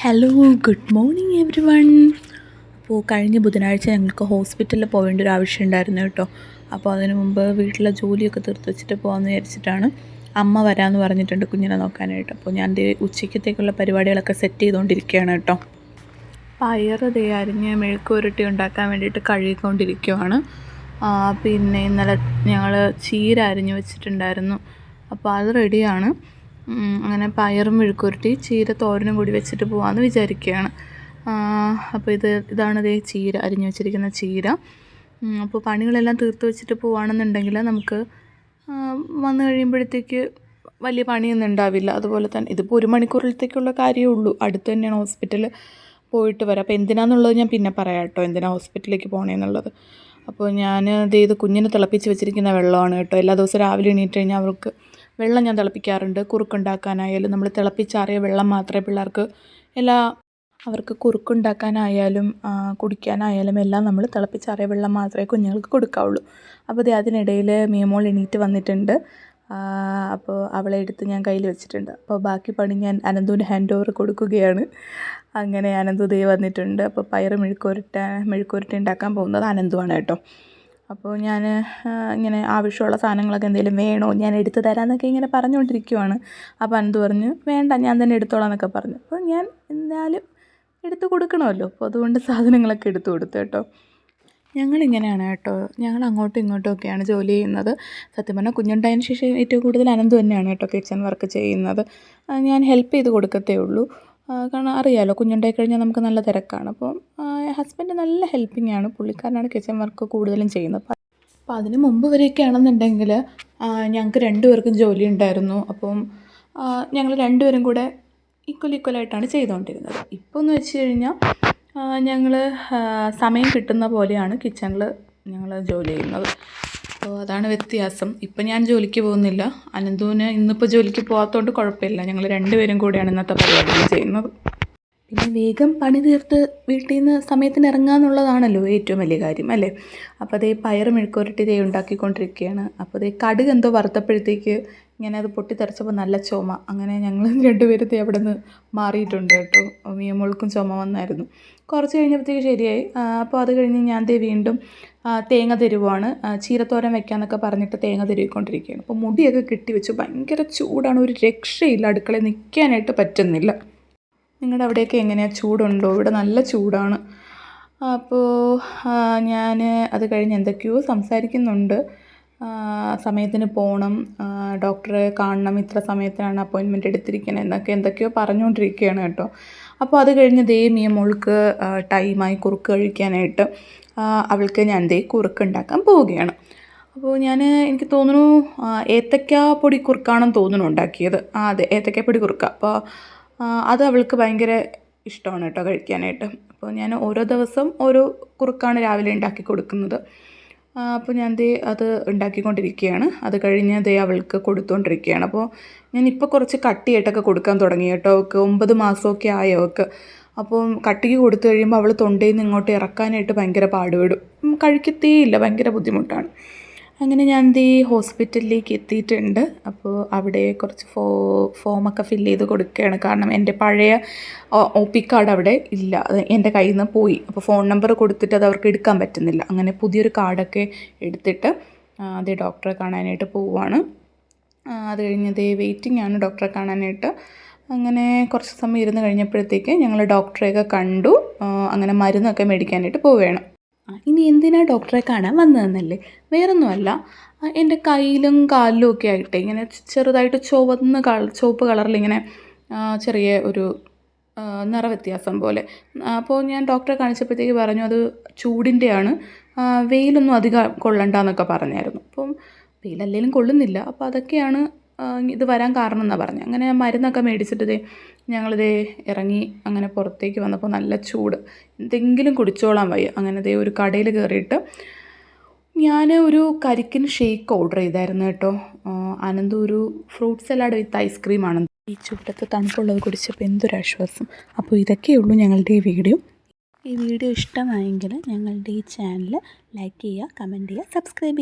Hello, good morning every one. അപ്പോൾ കഴിഞ്ഞ ബുധനാഴ്ച ഞങ്ങൾക്ക് ഹോസ്പിറ്റലിൽ പോകേണ്ട ഒരു ആവശ്യം ഉണ്ടായിരുന്നു കേട്ടോ. അപ്പോൾ അതിനു മുമ്പ് വീട്ടിലെ ജോലിയൊക്കെ തീർത്ത് വെച്ചിട്ട് പോകാമെന്ന് വിചാരിച്ചിട്ടാണ്. അമ്മ വരാമെന്ന് പറഞ്ഞിട്ടുണ്ട് കുഞ്ഞിനെ നോക്കാനായിട്ട്. അപ്പോൾ ഞാൻ ഉച്ചയ്ക്കത്തേക്കുള്ള പരിപാടികളൊക്കെ സെറ്റ് ചെയ്തുകൊണ്ടിരിക്കുകയാണ് കേട്ടോ. പയർ അരിഞ്ഞ് മെഴുക്കുപുരട്ടി ഉണ്ടാക്കാൻ വേണ്ടിയിട്ട് കഴുകിക്കൊണ്ടിരിക്കുകയാണ്. പിന്നെ ഇന്നലെ ഞങ്ങൾ ചീര അരിഞ്ഞ് വെച്ചിട്ടുണ്ടായിരുന്നു, അപ്പോൾ അത് റെഡിയാണ്. അങ്ങനെ പയറും മെഴുക്കുപുരട്ടി ചീര തോരനും കൂടി വെച്ചിട്ട് പോകാമെന്ന് വിചാരിക്കുകയാണ്. അപ്പോൾ ഇതാണ് ചീര അരിഞ്ഞ് വെച്ചിരിക്കുന്ന ചീര. അപ്പോൾ പണികളെല്ലാം തീർത്ത് വെച്ചിട്ട് പോവുകയാണെന്നുണ്ടെങ്കിൽ നമുക്ക് വന്നു കഴിയുമ്പോഴത്തേക്ക് വലിയ പണിയൊന്നും ഉണ്ടാവില്ല. അതുപോലെ തന്നെ ഇതിപ്പോൾ 1 മണിക്കൂറിലത്തേക്കുള്ള കാര്യമേ ഉള്ളൂ. അടുത്ത് തന്നെയാണ് ഹോസ്പിറ്റൽ, പോയിട്ട് വരാം. അപ്പോൾ എന്തിനാണെന്നുള്ളത് ഞാൻ പിന്നെ പറയാം കേട്ടോ, എന്തിനാണ് ഹോസ്പിറ്റലിലേക്ക് പോകണമെന്നുള്ളത്. അപ്പോൾ ഞാൻ ഇത് കുഞ്ഞിനെ തിളപ്പിച്ച് വെച്ചിരിക്കുന്ന വെള്ളമാണ് കേട്ടോ. എല്ലാ ദിവസവും രാവിലെ എണീറ്റ് കഴിഞ്ഞാൽ അവർക്ക് വെള്ളം ഞാൻ തിളപ്പിക്കാറുണ്ട്. കുറുക്കുണ്ടാക്കാനായാലും നമ്മൾ തിളപ്പിച്ചാറിയ വെള്ളം മാത്രമേ പിള്ളേർക്ക് അവർക്ക് കുറുക്കുണ്ടാക്കാനായാലും കുടിക്കാനായാലും എല്ലാം നമ്മൾ തിളപ്പിച്ചാറിയ വെള്ളം മാത്രമേ കുഞ്ഞുങ്ങൾക്ക് കൊടുക്കാവുള്ളൂ. അപ്പോൾ അതിനിടയിൽ മിയമോൾ എണീറ്റ് വന്നിട്ടുണ്ട്. അപ്പോൾ അവളെ എടുത്ത് ഞാൻ കയ്യിൽ വെച്ചിട്ടുണ്ട്. അപ്പോൾ ബാക്കി പണി ഞാൻ അനന്തുവിന് ഹാൻഡ് ഓവർ കൊടുക്കുകയാണ്. അങ്ങനെ അനന്തു വന്നിട്ടുണ്ട്. അപ്പോൾ പയർ മെഴുക്കുപുരട്ടി ഉണ്ടാക്കാൻ പോകുന്നത് അനന്തുവാണ് കേട്ടോ. അപ്പോൾ ഞാൻ ഇങ്ങനെ ആവശ്യമുള്ള സാധനങ്ങളൊക്കെ എന്തെങ്കിലും വേണോ, ഞാൻ എടുത്തു തരാമെന്നൊക്കെ ഇങ്ങനെ പറഞ്ഞുകൊണ്ടിരിക്കുവാണ്. അപ്പോൾ അനന്തു പറഞ്ഞു വേണ്ട, ഞാൻ തന്നെ എടുത്തോളാം എന്നൊക്കെ പറഞ്ഞു. അപ്പോൾ ഞാൻ എന്തായാലും എടുത്തു കൊടുക്കണമല്ലോ, അപ്പോൾ അതുകൊണ്ട് സാധനങ്ങളൊക്കെ എടുത്തു കൊടുത്തു കേട്ടോ. ഞങ്ങളിങ്ങനെയാണ് കേട്ടോ, ഞങ്ങൾ അങ്ങോട്ടും ഇങ്ങോട്ടും ഒക്കെയാണ് ജോലി ചെയ്യുന്നത്. സത്യം പറഞ്ഞാൽ കുഞ്ഞുണ്ടായതിന് ശേഷം ഏറ്റവും കൂടുതൽ അനന്തു തന്നെയാണ് കേട്ടോ കിച്ചൺ വർക്ക് ചെയ്യുന്നത്. ഞാൻ ഹെൽപ്പ് ചെയ്ത് കൊടുക്കത്തേ ഉള്ളൂ. കാരണം അറിയാമല്ലോ, കുഞ്ഞുണ്ടായി കഴിഞ്ഞാൽ നമുക്ക് നല്ല തിരക്കാണ്. അപ്പോൾ ഹസ്ബൻഡ് നല്ല ഹെൽപ്പിംഗ് ആണ്, പുള്ളിക്കാരനാണ് കിച്ചൺ വർക്ക് കൂടുതലും ചെയ്യുന്നത്. അപ്പോൾ അതിന് മുമ്പ് വരെയൊക്കെ ആണെന്നുണ്ടെങ്കിൽ ഞങ്ങൾക്ക് 2 പേർക്കും ജോലി ഉണ്ടായിരുന്നു. അപ്പം ഞങ്ങൾ 2 പേരും കൂടെ ഈക്വലായിട്ടാണ് ചെയ്തുകൊണ്ടിരുന്നത്. ഇപ്പോൾ എന്ന് വെച്ച് കഴിഞ്ഞാൽ ഞങ്ങൾ സമയം കിട്ടുന്ന പോലെയാണ് കിച്ചണിൽ ഞങ്ങൾ ജോലി ചെയ്യുന്നത്. അപ്പോൾ അതാണ് വ്യത്യാസം. ഇപ്പം ഞാൻ ജോലിക്ക് പോകുന്നില്ല. അനന്തുവിന് ഇന്നിപ്പോൾ ജോലിക്ക് പോകാത്തതുകൊണ്ട് കുഴപ്പമില്ല. ഞങ്ങൾ 2 പേരും കൂടെയാണ് ഇന്നത്തെ പരിപാടികൾ ചെയ്യുന്നത്. പിന്നെ വേഗം പണി തീർത്ത് വീട്ടിൽ നിന്ന് സമയത്തിന് ഇറങ്ങുക എന്നുള്ളതാണല്ലോ ഏറ്റവും വലിയ കാര്യം, അല്ലേ? അപ്പോൾ പയർ മെഴുക്കുപുരട്ടി ഉണ്ടാക്കിക്കൊണ്ടിരിക്കുകയാണ്. അപ്പോൾ കടുക് എന്തോ വറുത്തപ്പോഴത്തേക്ക് ഇങ്ങനെ അത് പൊട്ടിത്തെറിച്ചപ്പോൾ നല്ല ചുമ. അങ്ങനെ ഞങ്ങൾ 2 പേരും അവിടെ നിന്ന് മാറിയിട്ടുണ്ട് കേട്ടോ. മിയമോൾക്കും ചുമ വന്നായിരുന്നു. കുറച്ച് കഴിഞ്ഞപ്പോഴത്തേക്ക് ശരിയായി. അപ്പോൾ അത് കഴിഞ്ഞ് ഞാൻ വീണ്ടും തേങ്ങ തരുവാണ്. ചീരത്തോരൻ വെക്കാമെന്നൊക്കെ പറഞ്ഞിട്ട് തേങ്ങ തരുവിക്കൊണ്ടിരിക്കുകയാണ്. അപ്പോൾ മുടിയൊക്കെ കെട്ടി വെച്ചു. ഭയങ്കര ചൂടാണ്, ഒരു രക്ഷയില്ല. അടുക്കളയിൽ നിൽക്കാനായിട്ട് പറ്റുന്നില്ല. നിങ്ങളുടെ അവിടെയൊക്കെ എങ്ങനെയാണ്, ചൂടുണ്ടോ? ഇവിടെ നല്ല ചൂടാണ്. അപ്പോൾ ഞാൻ അത് കഴിഞ്ഞ് എന്തൊക്കെയോ സംസാരിക്കുന്നുണ്ട്. സമയത്തിന് പോകണം, ഡോക്ടറെ കാണണം, ഇത്ര സമയത്തിനാണ് അപ്പോയിൻമെൻറ്റ് എടുത്തിരിക്കുന്നത് എന്തൊക്കെയോ പറഞ്ഞുകൊണ്ടിരിക്കുകയാണ് കേട്ടോ. അപ്പോൾ അത് കഴിഞ്ഞ് മിയമോൾക്ക് ടൈമായി കുറുക്ക് കഴിക്കാനായിട്ട്. അവൾക്ക് ഞാൻ കുറുക്ക് ഉണ്ടാക്കാൻ പോവുകയാണ്. അപ്പോൾ എനിക്ക് തോന്നുന്നു ഏത്തയ്ക്കാപ്പൊടി കുറുക്കാണെന്ന് തോന്നുന്നു ഉണ്ടാക്കിയത്. അതെ, ഏത്തയ്ക്കാപ്പൊടി കുറുക്ക. അപ്പോൾ അത് അവൾക്ക് ഭയങ്കര ഇഷ്ടമാണ് കേട്ടോ കഴിക്കാനായിട്ട്. അപ്പോൾ ഞാൻ ഓരോ ദിവസം ഓരോ കുറുക്കാണ് രാവിലെ ഉണ്ടാക്കി കൊടുക്കുന്നത്. അപ്പോൾ ഞാൻ അത് ഉണ്ടാക്കിക്കൊണ്ടിരിക്കുകയാണ്. അത് കഴിഞ്ഞ് അവൾക്ക് കൊടുത്തുകൊണ്ടിരിക്കുകയാണ്. അപ്പോൾ ഞാനിപ്പോൾ കുറച്ച് കട്ടിയായിട്ടൊക്കെ കൊടുക്കാൻ തുടങ്ങി കേട്ടോ. അവൾക്ക് 9 മാസമൊക്കെ ആയി അവൾക്ക്. അപ്പോൾ കട്ടിക്ക് കൊടുത്തു കഴിയുമ്പോൾ അവൾ തൊണ്ടയിൽ നിന്ന് ഇങ്ങോട്ട് ഇറക്കാനായിട്ട് ഭയങ്കര പാടുപെടും. കഴിക്കത്തേയില്ല, ഭയങ്കര ബുദ്ധിമുട്ടാണ്. അങ്ങനെ ഞാൻ ഹോസ്പിറ്റലിലേക്ക് എത്തിയിട്ടുണ്ട്. അപ്പോൾ അവിടെ കുറച്ച് ഫോമൊക്കെ ഫില്ല് ചെയ്ത് കൊടുക്കുകയാണ്. കാരണം എൻ്റെ പഴയ OP കാർഡ് അവിടെ ഇല്ല, എൻ്റെ കയ്യിൽ നിന്ന് പോയി. അപ്പോൾ ഫോൺ നമ്പർ കൊടുത്തിട്ട് അത് അവർക്ക് എടുക്കാൻ പറ്റുന്നില്ല. അങ്ങനെ പുതിയൊരു കാർഡൊക്കെ എടുത്തിട്ട് ഡോക്ടറെ കാണാനായിട്ട് പോവുകയാണ്. അത് കഴിഞ്ഞ് വെയിറ്റിംഗ് ആണ് ഡോക്ടറെ കാണാനായിട്ട്. അങ്ങനെ കുറച്ച് സമയം ഇരുന്ന് കഴിഞ്ഞപ്പോഴത്തേക്ക് ഞങ്ങൾ ഡോക്ടറെയൊക്കെ കണ്ടു. അങ്ങനെ മരുന്നൊക്കെ മേടിക്കാനായിട്ട് പോവുകയാണ്. ഇനി എന്തിനാണ് ഡോക്ടറെ കാണാൻ വന്നതെന്നല്ലേ? വേറൊന്നുമല്ല, എൻ്റെ കയ്യിലും കാലിലും ഒക്കെ ആയിട്ട് ഇങ്ങനെ ചെറുതായിട്ട് ചുവപ്പ് കളറിലിങ്ങനെ ചെറിയ ഒരു നിറവ്യത്യാസം പോലെ. അപ്പോൾ ഞാൻ ഡോക്ടറെ കാണിച്ചപ്പോഴത്തേക്ക് പറഞ്ഞു അത് ചൂടിൻ്റെയാണ്, വെയിലൊന്നും അധികം കൊള്ളണ്ടെന്നൊക്കെ പറഞ്ഞായിരുന്നു. അപ്പം വെയിലല്ലെങ്കിലും കൊള്ളുന്നില്ല. അപ്പോൾ അതൊക്കെയാണ് ഇത് വരാൻ കാരണം എന്നാണ് പറഞ്ഞത്. അങ്ങനെ മരുന്നൊക്കെ മേടിച്ചിട്ട് ഇറങ്ങി അങ്ങനെ പുറത്തേക്ക് വന്നപ്പോൾ നല്ല ചൂട്, എന്തെങ്കിലും കുടിച്ചോളാൻ വയ്യ. അങ്ങനെ ഒരു കടയിൽ കയറിയിട്ട് ഞാൻ ഒരു കരിക്കിൻ ഷേക്ക് ഓർഡർ ചെയ്തായിരുന്നു കേട്ടോ. അനന്തു ഒരു ഫ്രൂട്ട് സലാഡ് വിത്ത് ഐസ്ക്രീമാണ്. ഈ ചൂടത്ത് തണുപ്പുള്ളത് കുടിച്ചപ്പോൾ എന്തൊരാശ്വാസം. അപ്പോൾ ഇതൊക്കെയുള്ളൂ ഞങ്ങളുടെ ഈ വീഡിയോ. ഈ വീഡിയോ ഇഷ്ടമായെങ്കിൽ ഞങ്ങളുടെ ഈ ചാനൽ ലൈക്ക് ചെയ്യുക, കമൻറ്റ് ചെയ്യുക, സബ്സ്ക്രൈബ് ചെയ്യുക.